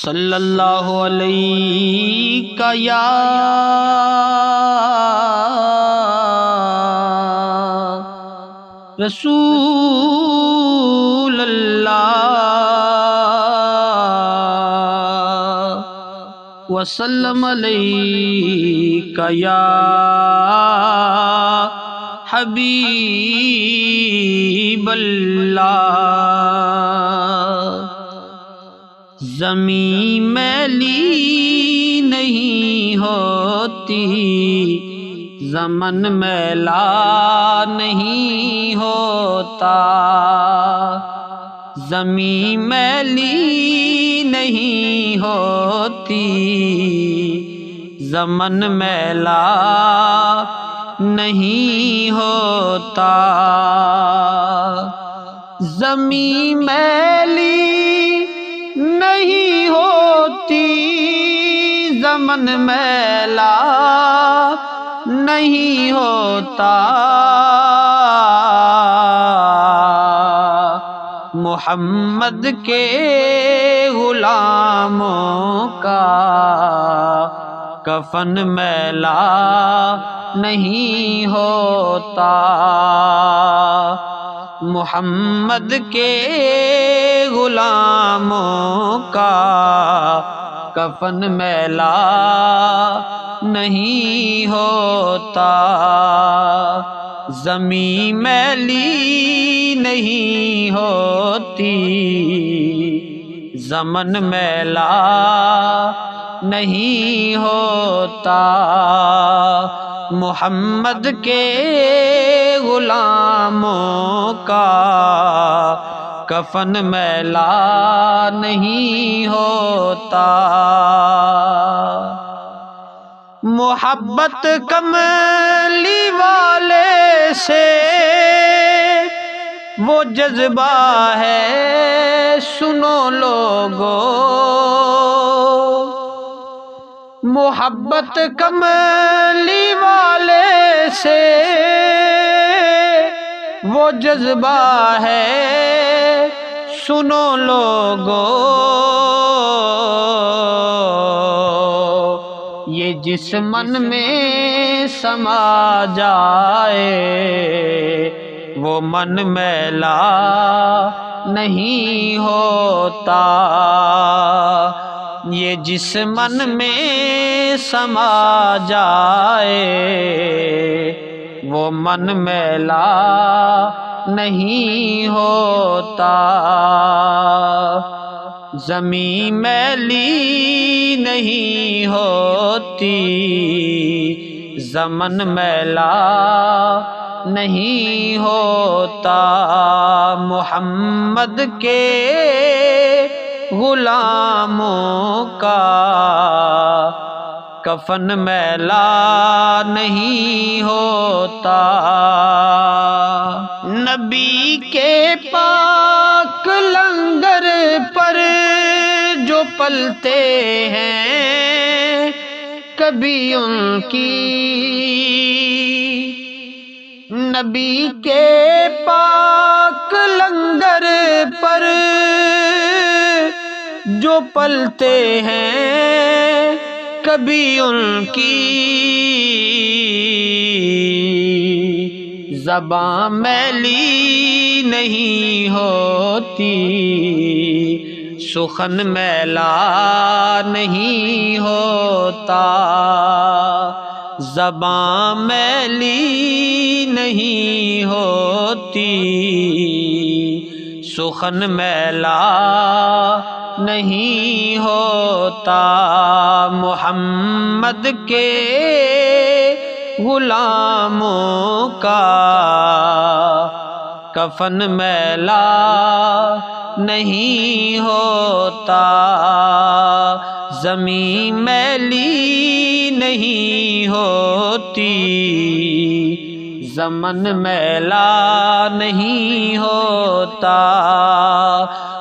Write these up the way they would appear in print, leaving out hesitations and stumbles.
صلی اللہ علیہ یا رسول اللہ وسلم علیک یا حبیب اللہ۔ زمین میلی نہیں ہوتی، زمن میلا نہیں ہوتا۔ زمین میلی نہیں ہوتی، زمن میلا نہیں ہوتا۔ زمین میلی نہیں ہوتی، زمن میلا نہیں ہوتا۔ محمد کے غلاموں کا کفن میلا نہیں ہوتا۔ محمد کے غلاموں کا کفن میلا نہیں ہوتا۔ زمین میلی نہیں ہوتی، زمن میلا نہیں ہوتا۔ محمد کے غلاموں کا کفن میلا نہیں ہوتا۔ محبت کملی والے سے وہ جذبہ ہے، سنو لوگو۔ محبت کملی والے سے وہ جذبہ ہے، سنو لوگو۔ یہ جس من میں سما جائے وہ من میلا نہیں ہوتا۔ یہ جس من میں سما جائے وہ من میلا نہیں ہوتا۔ زمین میلی نہیں ہوتی، زمن میلا نہیں ہوتا۔ محمد کے غلاموں کا کفن میلا نہیں ہوتا۔ نبی کے پاک لنگر پر جو پلتے ہیں، کبھی ان کی نبی کے پاک لنگر پر جو پلتے ہیں، کبھی ان کی زبان میلی نہیں ہوتی، سخن میلا نہیں ہوتا۔ زبان میلی نہیں ہوتی، سخن میلا نہیں ہوتا۔ محمد کے غلاموں کا کفن میلا نہیں ہوتا۔ زمین میلی نہیں ہوتی، زمن میلا نہیں ہوتا۔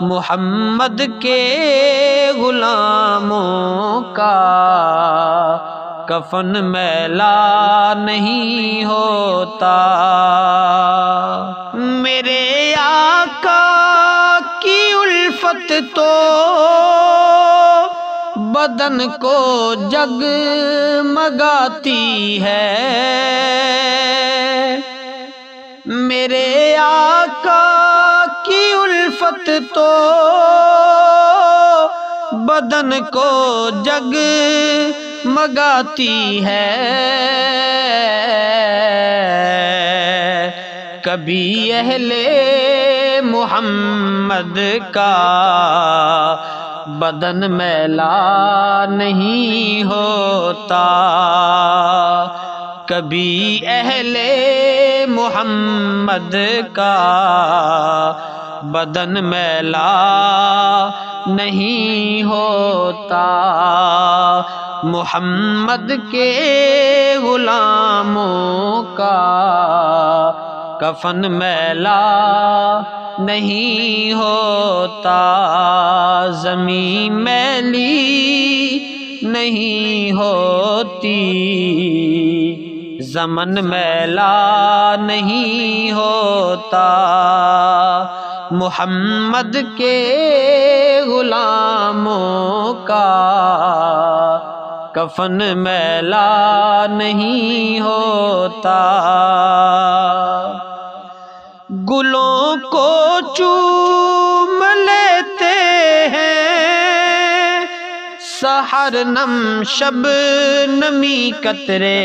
محمد کے غلاموں کا کفن میلا نہیں ہوتا۔ میرے آقا کی الفت تو بدن کو جگمگاتی ہے، میرے آقا کی الفت تو بدن کو جگمگاتی ہے، کبھی اہل محمد کا بدن میلا نہیں ہوتا، کبھی اہل محمد کا بدن میلا نہیں ہوتا، محمد کے غلاموں کا کفن میلا نہیں ہوتا، زمین میلی نہیں ہوتی، زمن میلا نہیں ہوتا، محمد کے غلاموں کا کفن میلا نہیں ہوتا، گلوں کو چوم لیتے ہیں سحر نم شب نمی قطرے،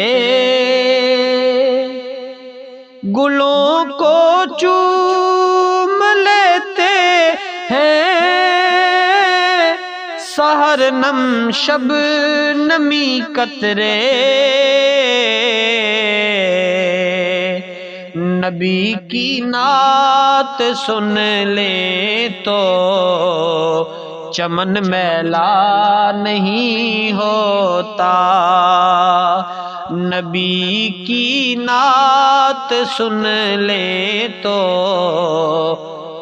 گلوں کو چوم لیتے ہیں سحر نم شب نمی قطرے، نبی کی نعت سن لے تو چمن میلا نہیں ہوتا، نبی کی نعت سن لے تو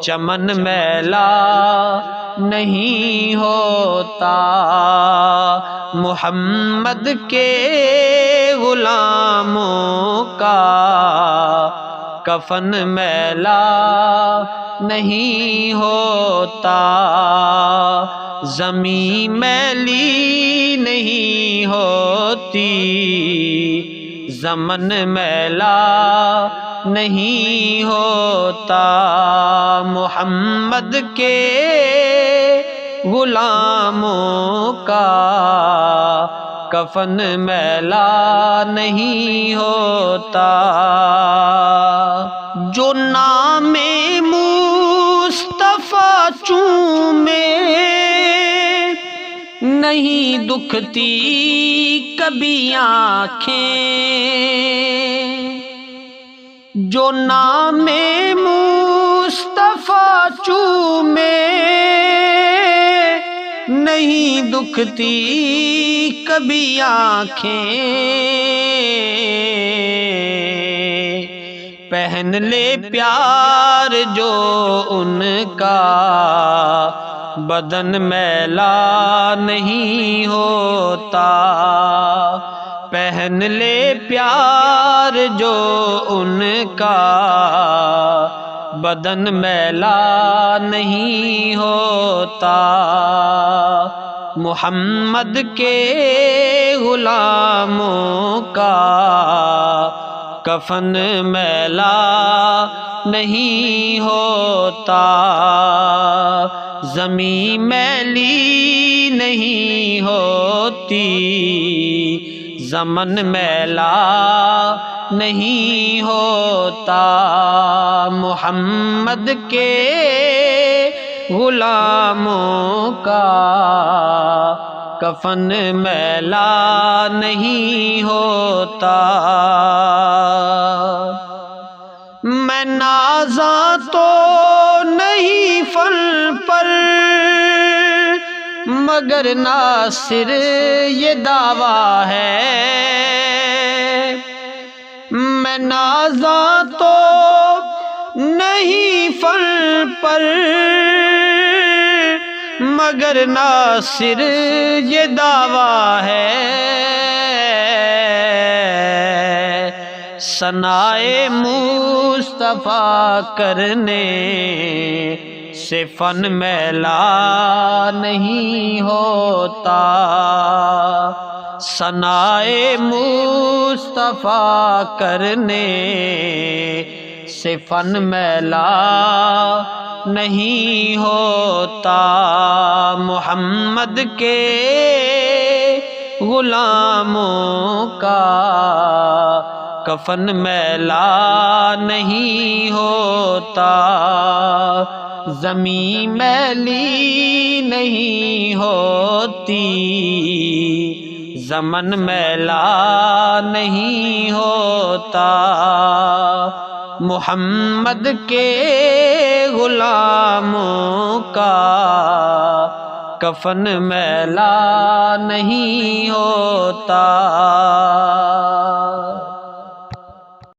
چمن میلا نہیں ہوتا، محمد کے غلاموں کا کفن میلا نہیں ہوتا، زمین میلی نہیں ہوتی، زمن میلا نہیں ہوتا، محمد کے غلاموں کا کفن میلا نہیں ہوتا، جو نام مصطفیٰ چومے نہیں دکھتی کبھی آنکھیں، جو نام مصطفیٰ چومے نہیں دکھتی کبھی آنکھیں، پہن لے پیار جو ان کا بدن میلا نہیں ہوتا، پہن لے پیار جو ان کا بدن میلا نہیں ہوتا، محمد کے غلاموں کا کفن میلا نہیں ہوتا، زمین میلی نہیں ہوتی، زمن میلا نہیں ہوتا، محمد کے غلاموں کا کفن میلا نہیں ہوتا، میں نازاں تو نہیں فن پر مگر ناصر یہ دعویٰ ہے، میں نازاں تو نہیں فن پر مگر ناصر یہ دعویٰ ہے، ثنائے مصطفیٰ کرنے سے فن میلا نہیں ہوتا، ثنائے مصطفیٰ کرنے سے فن میلا نہیں ہوتا، محمد کے غلاموں کا کفن میلا نہیں ہوتا، زمین میلی نہیں ہوتی، زمن میلا نہیں ہوتا، محمد کے غلاموں کا کفن میلا نہیں ہوتا۔